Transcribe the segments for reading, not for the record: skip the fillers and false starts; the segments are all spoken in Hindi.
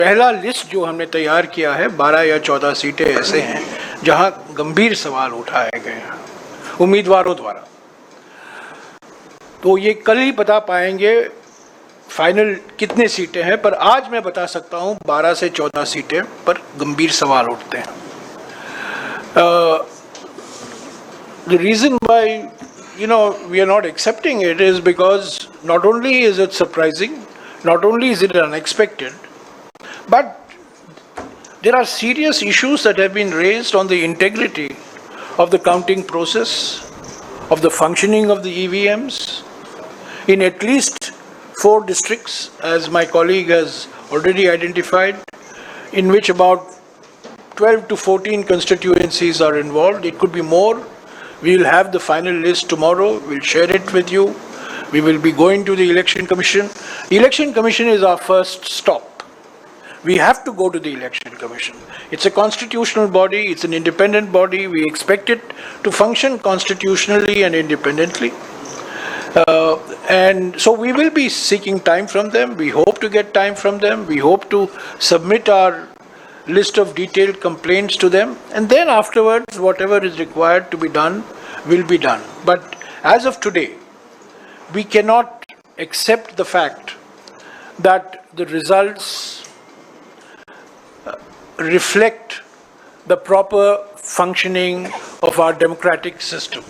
पहला लिस्ट जो हमने तैयार किया है 12 या 14 सीटें ऐसे हैं जहां गंभीर सवाल उठाए गए हैं उम्मीदवारों द्वारा। तो ये कल ही बता पाएंगे फाइनल कितने सीटें हैं, पर आज मैं बता सकता हूं 12 से 14 सीटें पर गंभीर सवाल उठते हैं। The reason why we are not accepting it is because not only is it surprising, not only is it unexpected, but there are serious issues that have been raised on the integrity of the counting process, of the functioning of the EVMs in at least 4 districts, as my colleague has already identified, in which about 12 to 14 constituencies are involved. It could be more. We will have the final list tomorrow. We'll share it with you. We will be going to the Election Commission. Election Commission is our first stop. We have to go to the Election Commission. It's a constitutional body. It's an independent body. We expect it to function constitutionally and independently. And so we will be seeking time from them. We hope to get time from them. We hope to submit our list of detailed complaints to them, and then afterwards whatever is required to be done will be done. But as of today, we cannot accept the fact that the results reflect the proper functioning of our democratic system.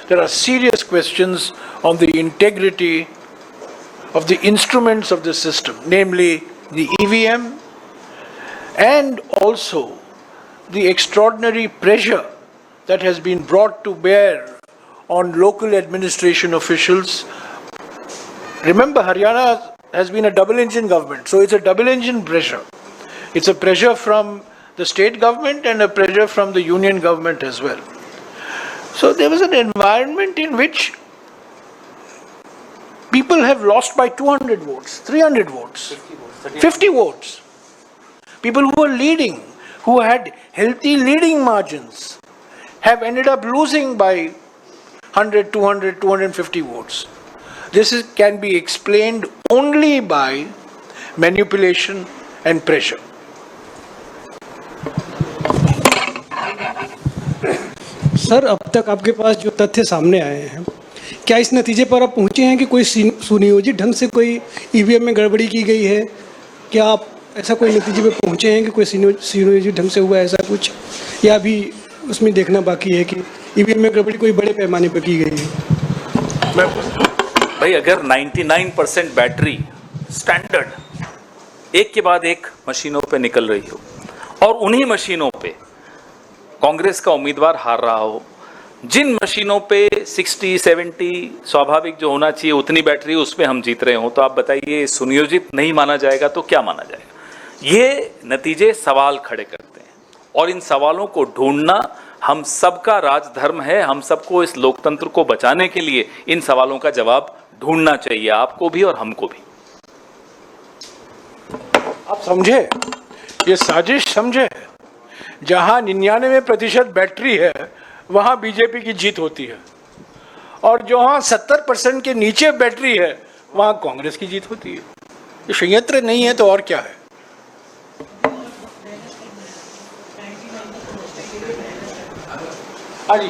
There are serious questions on the integrity of the instruments of the system, namely the EVM, and also the extraordinary pressure that has been brought to bear on local administration officials. Remember, Haryana has been a double-engine government, so it's a double-engine pressure. It's a pressure from the state government and a pressure from the union government as well. So there was an environment in which people have lost by 200 votes, 300 votes, 50 votes. People who were leading, who had healthy leading margins, have ended up losing by 100, 200, 250 votes. This can be explained only by manipulation and pressure. Sir, अब तक आपके पास जो तथ्य सामने आए हैं, क्या इस नतीजे पर आप पहुंचे हैं कि कोई सुनियोजित ढंग से कोई ईवीएम में गड़बड़ी की गई है? क्या आप ऐसा कोई नतीजे पे पहुंचे हैं कि कोई सुनियोजित ढंग से हुआ ऐसा कुछ, या अभी उसमें देखना बाकी है कि ईवीएम में गड़बड़ी कोई बड़े पैमाने पर की गई है? भाई, अगर 99% बैटरी स्टैंडर्ड एक के बाद एक मशीनों पे निकल रही हो और उन्हीं मशीनों पे कांग्रेस का उम्मीदवार हार रहा हो, जिन मशीनों पे 60-70 स्वाभाविक जो होना चाहिए उतनी बैटरी उसमें हम जीत रहे हो, तो आप बताइए सुनियोजित नहीं माना जाएगा तो क्या माना जाएगा? ये नतीजे सवाल खड़े करते हैं और इन सवालों को ढूंढना हम सबका राजधर्म है। हम सबको इस लोकतंत्र को बचाने के लिए इन सवालों का जवाब ढूंढना चाहिए, आपको भी और हमको भी। आप समझे, ये साजिश समझे। जहां 99% बैटरी है वहां बीजेपी की जीत होती है, और जहां 70% के नीचे बैटरी है वहां कांग्रेस की जीत होती है। ये संयंत्र नहीं है तो और क्या है? हाँ जी,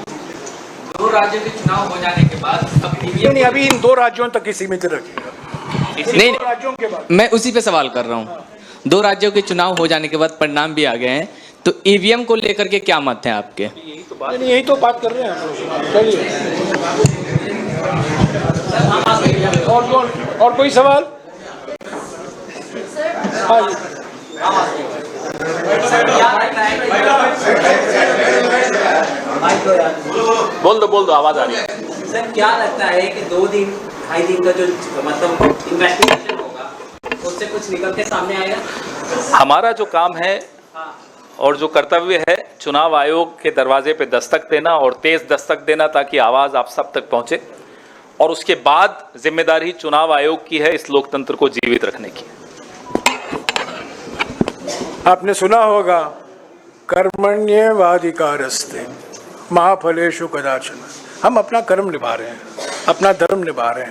2 राज्यों के चुनाव हो जाने के बाद नहीं, अभी इन 2 राज्यों तक ही सीमित रखिएगा। नहीं, राज्यों के बाद मैं उसी पे सवाल कर रहा हूँ। 2 राज्यों के चुनाव हो जाने के बाद परिणाम भी आ गए हैं, तो ईवीएम को लेकर के क्या मत हैं आपके? यही तो बात कर रहे हैं हम लोग। चलिए, और कोई सवाल? हाँ जी, बोल दो, आवाज आ रही है। सर, क्या लगता है कि 2-2.5 दिन का जो मतलब इन्वेस्टिगेशन होगा उससे कुछ निकल के सामने आएगा? हमारा जो काम है और जो कर्तव्य है, चुनाव आयोग के दरवाजे पे दस्तक देना और तेज दस्तक देना ताकि आवाज आप सब तक पहुंचे, और उसके बाद जिम्मेदारी चुनाव आयोग की है इस लोकतंत्र को जीवित रखने की। आपने सुना होगा, कर्मण्येवाधिकारस्ते मा फलेषु कदाचन। हम अपना कर्म निभा रहे हैं, अपना धर्म निभा रहे हैं।